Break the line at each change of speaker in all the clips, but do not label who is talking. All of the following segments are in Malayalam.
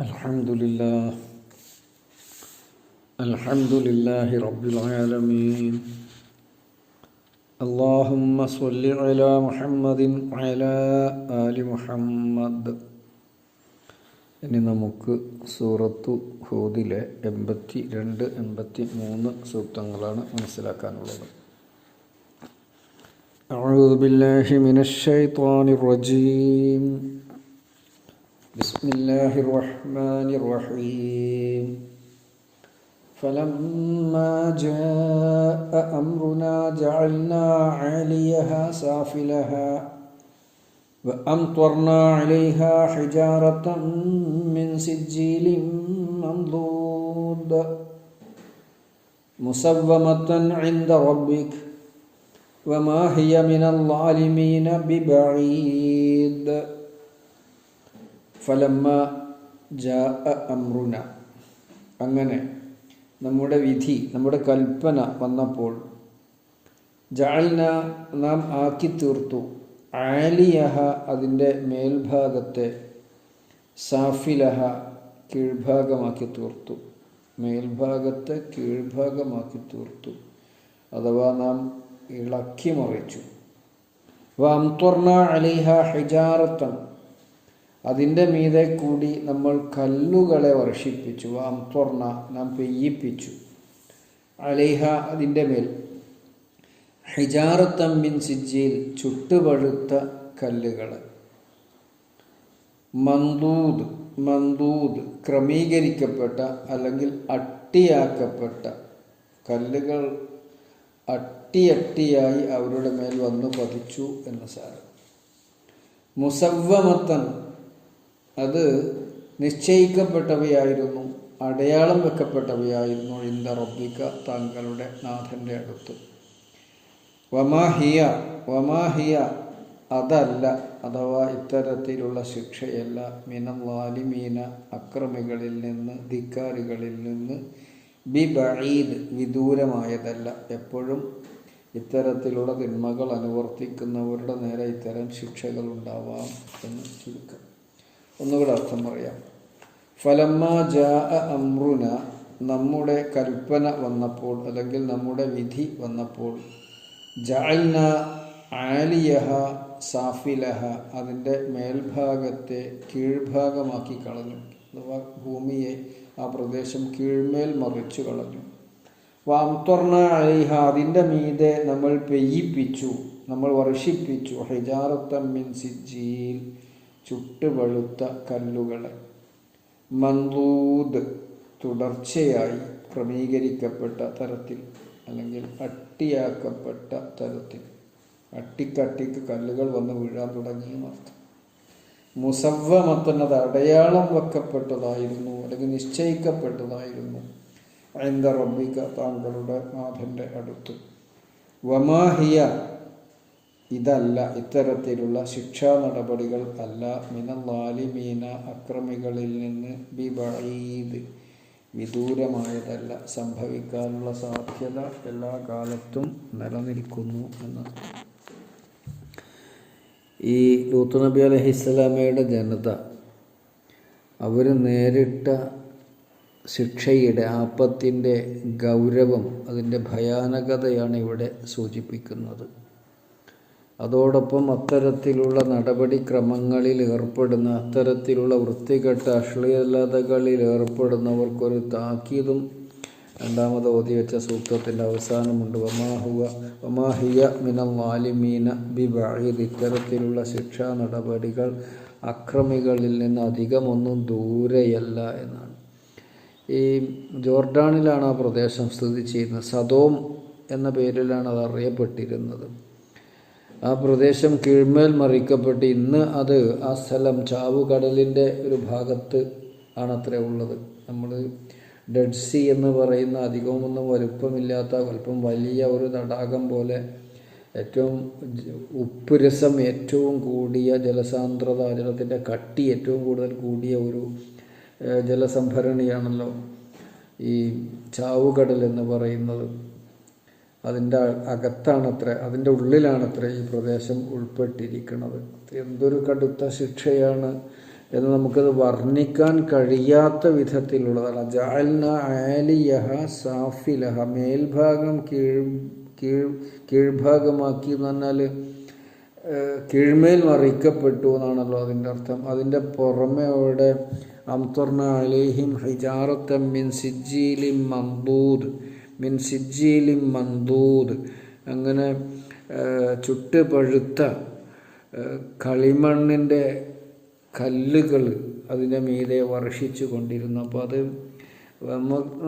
الحمد لله الحمد لله رب العالمين اللهم صل على محمد وعلى آل محمد. ഇനി നമുക്ക് സൂറത്തു ഹൂദിലെ 82-83 സൂക്തങ്ങളാണ് മനസ്സിലാക്കാനുള്ളത്. അഊദു ബില്ലാഹി മിനശ് ശൈത്വാനിർ റജീം. ബിസ്മില്ലാഹിർ റഹ്മാനിർ റഹീം. فلما جاء أمرنا جعلنا عاليها سافلها وأمطرنا عليها حجارة من سجيل منضود مسومة عند ربك وما هي من الظالمين ببعيد. فلما جاء أمرنا, അങ്ങനെ നമ്മുടെ വിധി, നമ്മുടെ കൽപ്പന വന്നപ്പോൾ, ജഅൽന, നാം ആക്കി തീർത്തു, ആലിയഹ, അതിൻ്റെ മേൽഭാഗത്തെ, സാഫിലഹ, കീഴ്ഭാഗമാക്കി തീർത്തു, മേൽഭാഗത്തെ കീഴ്ഭാഗമാക്കി തീർത്തു, അഥവാ നാം ഇളക്കി മറിച്ചു. വഅംത്വർന അലൈഹ ഹിജാറത്തൻ, അതിൻ്റെ മീതെ കൂടി നമ്മൾ കല്ലുകളെ വർഷിപ്പിച്ചു. വഅംത്വർന, നാം പെയ്യിപ്പിച്ചു, അലൈഹ, അതിൻ്റെ മേൽ, ഹിജാറത്തൻ മിൻ സിജ്ജീൽ, ചുട്ടുപഴുത്ത കല്ലുകൾ. മന്ദൂദ്, മന്ദൂദ്, ക്രമീകരിക്കപ്പെട്ട അല്ലെങ്കിൽ അട്ടിയാക്കപ്പെട്ട കല്ലുകൾ അട്ടിയായി അവരുടെ മേൽ വന്നു പതിച്ചു എന്ന് സാരം. മുസവ്വമത്തൻ, അത് നിശ്ചയിക്കപ്പെട്ടവയായിരുന്നു, അടയാളം വെക്കപ്പെട്ടവയായിരുന്നു, ഇന്ദ റബ്ബിക, താങ്കളുടെ നാഥൻ്റെ അടുത്ത്. വമാഹിയ, വമാഹിയ, അതല്ല, അഥവാ ഇത്തരത്തിലുള്ള ശിക്ഷയല്ല, മിനൽ ളാലിമീന, അക്രമികളിൽ നിന്ന്, ധിക്കാരികളിൽ നിന്ന്, ബിബഈദ്, വിദൂരമായതല്ല. എപ്പോഴും ഇത്തരത്തിലുള്ള തിന്മകൾ അനുവർത്തിക്കുന്നവരുടെ നേരെ ഇത്തരം ശിക്ഷകൾ ഉണ്ടാവാം എന്ന് ചുരുക്കം. ഒന്നുകൂടെ അർത്ഥം പറയാം. ഫലമ്മാ ജാഅ അംറുന, നമ്മുടെ കൽപ്പന വന്നപ്പോൾ, അല്ലെങ്കിൽ നമ്മുടെ വിധി വന്നപ്പോൾ, ജഅൽന ആലിയഹ സാഫിലഹ, അതിൻ്റെ മേൽഭാഗത്തെ കീഴ്ഭാഗമാക്കി കളഞ്ഞു, അഥവാ ഭൂമിയെ, ആ പ്രദേശം കീഴ്മേൽ മറിച്ചു കളഞ്ഞു. വഅംത്വർന അലൈഹ, അതിൻ്റെ മീതെ നമ്മൾ പെയ്യിപ്പിച്ചു, നമ്മൾ വർഷിപ്പിച്ചു, ഹിജാറത്തൻ മിൻ സിജ്ജീൽ, ചുട്ടുപഴുത്ത കല്ലുകളെ. മന്ദൂദ്, തുടർച്ചയായി ക്രമീകരിക്കപ്പെട്ട തരത്തിൽ, അല്ലെങ്കിൽ അട്ടിയാക്കപ്പെട്ട തരത്തിൽ, അട്ടിക്കട്ടിക്ക് കല്ലുകൾ വന്ന് വീഴാൻ തുടങ്ങിയെന്നർത്ഥം. മുസവ്വമത്തൻ, അത് അടയാളം വെക്കപ്പെട്ടതായിരുന്നു, അല്ലെങ്കിൽ നിശ്ചയിക്കപ്പെട്ടതായിരുന്നു, ഇന്ദ റബ്ബിക, താങ്കളുടെ നാഥൻ്റെ അടുത്ത്. വമാഹിയ, ഇതല്ല, ഇത്തരത്തിലുള്ള ശിക്ഷാ നടപടികൾ അല്ല, മിനൽ ളാലിമീന, അക്രമികളിൽ നിന്ന്, ബിബഈദ്, വിദൂരമായതല്ല, സംഭവിക്കാനുള്ള സാധ്യത എല്ലാ കാലത്തും നിലനിൽക്കുന്നു എന്ന്. ഈ ലൂത്ത് നബി അലൈഹിസ്സലാമയുടെ ജനത, അവർ നേരിട്ട ശിക്ഷയുടെ, ആപത്തിൻ്റെ ഗൗരവം, അതിൻ്റെ ഭയാനകതയാണ് ഇവിടെ സൂചിപ്പിക്കുന്നത്. അതോടൊപ്പം അത്തരത്തിലുള്ള നടപടിക്രമങ്ങളിൽ ഏർപ്പെടുന്ന, അത്തരത്തിലുള്ള വൃത്തികെട്ട അശ്ലീലതകളിൽ ഏർപ്പെടുന്നവർക്കൊരു താക്കീതും രണ്ടാമത് ഓതി വെച്ച സൂക്തത്തിൻ്റെ അവസാനമുണ്ട്. വമാഹിയ മിനൽ ളാലിമീന ബിബഈദ്, ഇത്തരത്തിലുള്ള ശിക്ഷാ നടപടികൾ അക്രമികളിൽ നിന്ന് അധികമൊന്നും ദൂരെയല്ല എന്നാണ്. ഈ ജോർഡാനിലാണ് ആ പ്രദേശം സ്ഥിതി ചെയ്യുന്നത്. സദോം എന്ന പേരിലാണ് അത് അറിയപ്പെട്ടിരുന്നത്. ആ പ്രദേശം കീഴ്മേൽ മറിക്കപ്പെട്ട് ഇന്ന് അത് ആ സ്ഥലം ചാവുകടലിൻ്റെ ഒരു ഭാഗത്ത് ആണത്രേ ഉള്ളത്. നമ്മൾ ഡെഡ് സീ എന്ന് പറയുന്ന, അധികമൊന്നും വലുപ്പമില്ലാത്ത, അല്പം വലിയ ഒരു തടാകം പോലെ, ഏറ്റവും ഉപ്പ് രസം ഏറ്റവും കൂടിയ, ജലസാന്ദ്രത, ജലത്തിൻ്റെ കട്ടി ഏറ്റവും കൂടുതൽ കൂടിയ ഒരു ജലസംഭരണിയാണല്ലോ ഈ ചാവുകടൽ എന്ന് പറയുന്നത്. അതിൻ്റെ അകത്താണത്രേ, അതിൻ്റെ ഉള്ളിലാണത്രേ ഈ പ്രദേശം ഉൾപ്പെട്ടിരിക്കുന്നത്. എന്തൊരു കടുത്ത ശിക്ഷയാണ് എന്ന് നമുക്കത് വർണ്ണിക്കാൻ കഴിയാത്ത വിധത്തിലുള്ളതാണ്. ജഅൽന ആലിയഹ സാഫിലഹ, മേൽഭാഗം കീഴ്ഭാഗമാക്കി എന്ന് പറഞ്ഞാൽ കീഴ്മേൽ മറിക്കപ്പെട്ടു എന്നാണല്ലോ അതിൻ്റെ അർത്ഥം. അതിൻ്റെ പുറമെ അവിടെ അംതർന അലൈഹിം ഹിജാറത്തൻ മിൻ സിജ്ജീലിൻ മൻദൂദ്, അങ്ങനെ ചുട്ട് പഴുത്ത കളിമണ്ണിൻ്റെ കല്ലുകൾ അതിൻ്റെ മീതെ വർഷിച്ചു കൊണ്ടിരുന്നു. അപ്പോൾ അത്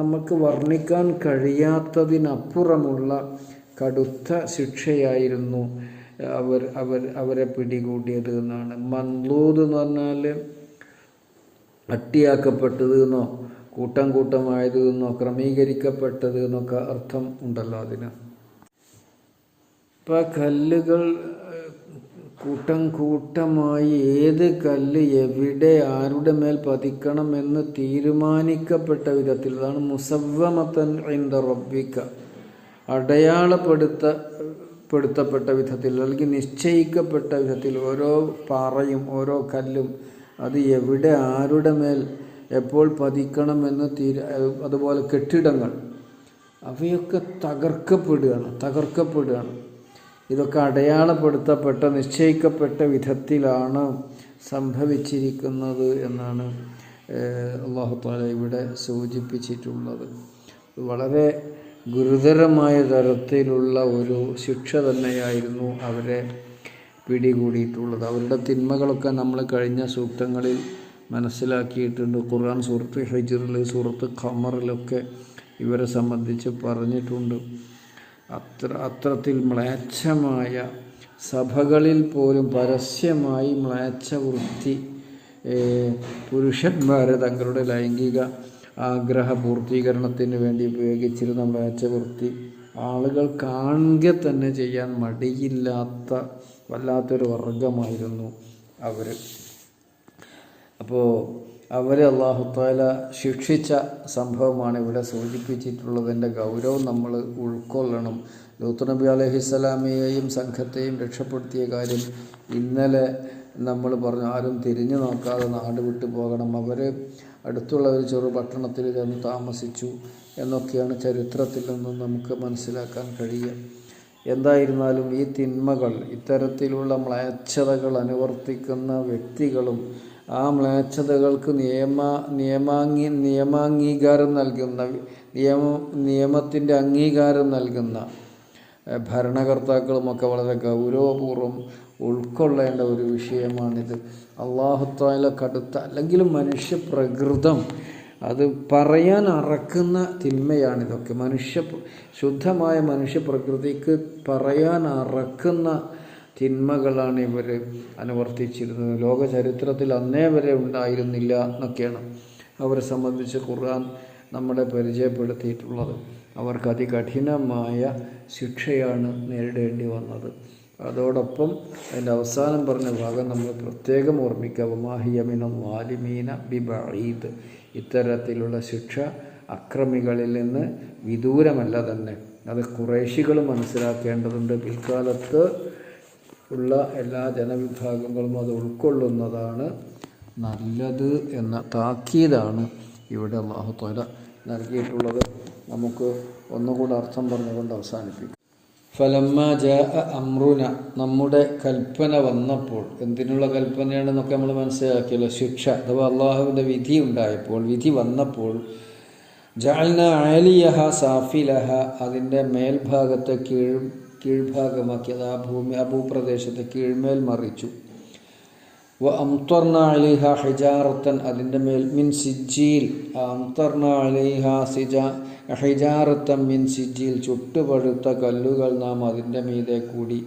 നമുക്ക് വർണ്ണിക്കാൻ കഴിയാത്തതിനപ്പുറമുള്ള കടുത്ത ശിക്ഷയായിരുന്നു അവരെ പിടികൂടിയത് എന്നാണ്. മൻദൂദ് എന്ന് പറഞ്ഞാൽ അട്ടിയാക്കപ്പെട്ടത് എന്നോ കൂട്ടം കൂട്ടമായത് എന്നോ ക്രമീകരിക്കപ്പെട്ടത് എന്നൊക്കെ അർത്ഥം ഉണ്ടല്ലോ അതിന്. ഇപ്പം കല്ലുകൾ കൂട്ടം കൂട്ടമായി ഏത് കല്ല് എവിടെ ആരുടെ മേൽ പതിക്കണം എന്ന് തീരുമാനിക്കപ്പെട്ട വിധത്തിൽ, അതാണ് മുസവ്വമത്തൻ ഇൻദ റബ്ബിക, അടയാളപ്പെടുത്തപ്പെട്ട വിധത്തിൽ അല്ലെങ്കിൽ നിശ്ചയിക്കപ്പെട്ട വിധത്തിൽ ഓരോ പാറയും ഓരോ കല്ലും അത് എവിടെ ആരുടെ മേൽ എപ്പോൾ പതിക്കണമെന്ന് അതുപോലെ കെട്ടിടങ്ങൾ അവയൊക്കെ തകർക്കപ്പെടുകയാണ്. ഇതൊക്കെ അടയാളപ്പെടുത്തപ്പെട്ട നിശ്ചയിക്കപ്പെട്ട വിധത്തിലാണ് സംഭവിച്ചിരിക്കുന്നത് എന്നാണ് അല്ലാഹു തആല ഇവിടെ സൂചിപ്പിച്ചിട്ടുള്ളത്. വളരെ ഗുരുതരമായ തരത്തിലുള്ള ഒരു ശിക്ഷ തന്നെയായിരുന്നു അവരെ പിടികൂടിയിട്ടുള്ളത്. അവരുടെ തിന്മകളൊക്കെ നമ്മൾ കഴിഞ്ഞ സൂക്തങ്ങളിൽ മനസ്സിലാക്കിയിട്ടുണ്ട്. ഖുർആൻ സൂറത്ത് ഹിജ്റിൽ, സൂറത്ത് ഖമറിലൊക്കെ ഇവരെ സംബന്ധിച്ച് പറഞ്ഞിട്ടുണ്ട്. അത്തരത്തിൽ മ്ലേച്ഛമായ സഭകളിൽ പോലും പരസ്യമായി മ്ലേച്ഛവൃത്തി പുരുഷന്മാരെ തങ്ങളുടെ ലൈംഗിക ആഗ്രഹ പൂർത്തീകരണത്തിന് വേണ്ടി ഉപയോഗിച്ചിരുന്ന മ്ലേച്ഛവൃത്തി ആളുകൾ കാണുക തന്നെ ചെയ്യാൻ മടിയില്ലാത്ത വല്ലാത്തൊരു വർഗമായിരുന്നു അവർ. അപ്പോൾ അവരെ അല്ലാഹു തആല ശിക്ഷിച്ച സംഭവമാണ് ഇവിടെ സൂചിപ്പിച്ചിട്ടുള്ളതിൻ്റെ ഗൗരവം നമ്മൾ ഉൾക്കൊള്ളണം. ലൂത്ത് നബി അലൈഹിസ്സലാമിയെയും സംഘത്തെയും രക്ഷപ്പെടുത്തിയ കാര്യം ഇന്നലെ നമ്മൾ പറഞ്ഞു. ആരും തിരിഞ്ഞു നോക്കാതെ നാട് വിട്ടു പോകണം, അവർ അടുത്തുള്ള ഒരു ചെറു പട്ടണത്തിൽ ചെന്ന് താമസിച്ചു എന്നൊക്കെയാണ് ചരിത്രത്തിൽ നിന്നും നമുക്ക് മനസ്സിലാക്കാൻ കഴിയുക. എന്തായിരുന്നാലും ഈ തിന്മകൾ, ഇത്തരത്തിലുള്ള മ്ലേച്ഛതകൾ അനുവർത്തിക്കുന്ന വ്യക്തികളും ആ മ്ലേച്ഛതകൾക്ക് നിയമാംഗീകാരം നൽകുന്ന നിയമത്തിൻ്റെ അംഗീകാരം നൽകുന്ന ഭരണകർത്താക്കളുമൊക്കെ വളരെ ഗൗരവപൂർവ്വം ഉൾക്കൊള്ളേണ്ട ഒരു വിഷയമാണിത്. അല്ലാഹു തആല കടുത്ത അല്ലെങ്കിൽ മനുഷ്യപ്രകൃതം അത് പറയാൻ അറക്കുന്ന തിന്മയാണിതൊക്കെ. ശുദ്ധമായ മനുഷ്യപ്രകൃതിക്ക് പറയാൻ അറക്കുന്ന തിന്മകളാണ് ഇവർ അനുവർത്തിച്ചിരുന്നത്. ലോക ചരിത്രത്തിൽ അന്നേ വരെ ഉണ്ടായിരുന്നില്ല എന്നൊക്കെയാണ് അവരെ സംബന്ധിച്ച് ഖുർആൻ നമ്മളെ പരിചയപ്പെടുത്തിയിട്ടുള്ളത്. അവർക്ക് അതികഠിനമായ ശിക്ഷയാണ് നേരിടേണ്ടി വന്നത്. അതോടൊപ്പം അതിൻ്റെ അവസാനം പറഞ്ഞ ഭാഗം നമ്മൾ പ്രത്യേകം ഓർമ്മിക്കുക. വമാഹിയ മിനൽ ളാലിമീന ബിബഈദ്, ഇത്തരത്തിലുള്ള ശിക്ഷ അക്രമികളിൽ നിന്ന് വിദൂരമല്ല തന്നെ. അത് ഖുറൈശികൾ മനസ്സിലാക്കേണ്ടതുണ്ട്. പിൽക്കാലത്ത് ഉള്ള എല്ലാ ജനവിഭാഗങ്ങളും അത് ഉൾക്കൊള്ളുന്നതാണ് നല്ലത് എന്ന താക്കീതാണ് ഇവിടെ അല്ലാഹു തആല നൽകിയിട്ടുള്ളത്. നമുക്ക് ഒന്നുകൂടെ അർത്ഥം പറഞ്ഞുകൊണ്ട് അവസാനിപ്പിക്കും. ഫലമ്മ ജാഅ അംറുന, നമ്മുടെ കൽപ്പന വന്നപ്പോൾ. എന്തിനുള്ള കൽപ്പനയാണെന്നൊക്കെ നമ്മൾ മനസ്സിലാക്കിയല്ലോ. ശിക്ഷ അഥവാ അള്ളാഹുവിൻ്റെ വിധി ഉണ്ടായപ്പോൾ, വിധി വന്നപ്പോൾ, ജഅൽന ആലിയഹ സാഫിലഹ, അതിൻ്റെ മേൽഭാഗത്തെ കീഴ്ഭാഗമാക്കി, അത് ആ ഭൂപ്രദേശത്തെ കീഴ്മേൽ മറിച്ചു. വ അംതർന അലൈഹ ഹിജാറത്തൻ, അതിൻ്റെ മേൽ മിൻ സിജ്ജീൽ, അംതർന അലൈഹ ഹിജാറത്തൻ മിൻ സിജ്ജീൽ, ചുട്ടുപഴുത്ത കല്ലുകൾ നാം അതിൻ്റെ മീതെ കൂടി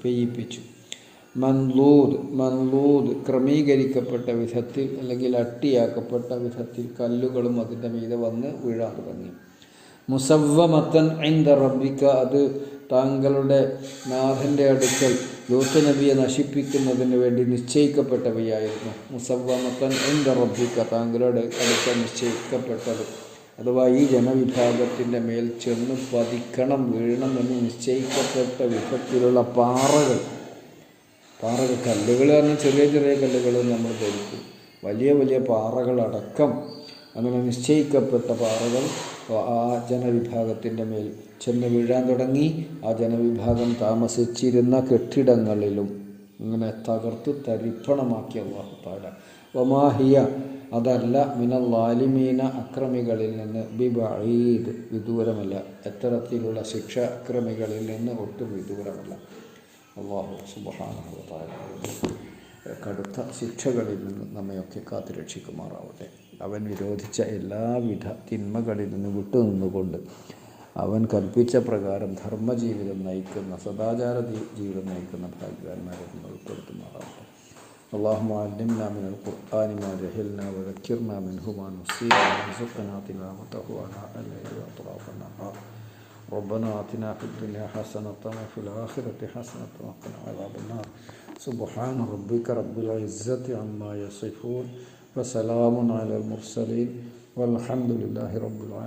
പെയ്യിപ്പിച്ചു. മൻലൂദ് ക്രമീകരിക്കപ്പെട്ട വിധത്തിൽ അല്ലെങ്കിൽ അട്ടിയാക്കപ്പെട്ട വിധത്തിൽ കല്ലുകളും അതിൻ്റെ മീതെ വന്ന് വീഴാൻ തുടങ്ങി. മുസവ്വമത്തൻ ഇൻദ റബ്ബിക, അത് താങ്കളുടെ നാഥൻ്റെ അടുക്കൽ ലൂത്ത് നബിയെ നശിപ്പിക്കുന്നതിന് വേണ്ടി നിശ്ചയിക്കപ്പെട്ടവയായിരുന്നു. മുസവ്വമത്തൻ ഇൻദ റബ്ബിക, താങ്കളുടെ അടുക്കൽ നിശ്ചയിക്കപ്പെട്ടത്. അഥവാ ഈ ജനവിഭാഗത്തിൻ്റെ മേൽ ചെന്ന് പതിക്കണം, വീഴണം എന്ന് നിശ്ചയിക്കപ്പെട്ട വിധത്തിലുള്ള പാറകൾ പാറകൾ, കല്ലുകൾ പറഞ്ഞാൽ ചെറിയ ചെറിയ കല്ലുകൾ നമ്മൾ ധരിക്കും. വലിയ വലിയ പാറകളടക്കം അങ്ങനെ നിശ്ചയിക്കപ്പെട്ട പാറകൾ ആ ജനവിഭാഗത്തിൻ്റെ മേൽ ചെന്ന് വീഴാൻ തുടങ്ങി. ആ ജനവിഭാഗം താമസിച്ചിരുന്ന കെട്ടിടങ്ങളിലും ഇങ്ങനെ തകർത്ത് തരിപ്പണമാക്കി അല്ലാഹു തആല. വമാഹിയ, അതല്ല, മിനൽ ളാലിമീന, അക്രമികളിൽ നിന്ന്, ബിബഈദ്, വിദൂരമല്ല. എത്തരത്തിലുള്ള ശിക്ഷ അക്രമികളിൽ നിന്ന് ഒട്ടും വിദൂരമല്ല. അല്ലാഹു സുബ്ഹാനഹു വ തആല കടുത്ത ശിക്ഷകളിൽ നിന്ന് നമ്മയൊക്കെ കാത്തുരക്ഷിക്കുമാറാവട്ടെ. അവൻ വിരോധിച്ച എല്ലാവിധ തിന്മകളിൽ നിന്ന് വിട്ടുനിന്നുകൊണ്ട് അവൻ കൽപ്പിച്ച പ്രകാരം ധർമ്മജീവിതം നയിക്കുന്ന, സദാചാര ജീവിതം നയിക്കുന്ന ഭാഗ്യവാന്മാരെ നമ്മൾ ഉൾപ്പെടുത്തുമാറാവട്ടെ. اللهم علمنا من القرآن ما جهلنا وذكرنا منه ما نسينا وارزقنا تلاوته آناء الليل وأطراف النهار. ربنا آتنا في الدنيا حسنة وفي الآخرة حسنة وقنا عذاب النار. سبحان ربك رب العزة عما يصفون وسلام على المرسلين والحمد لله رب العالمين.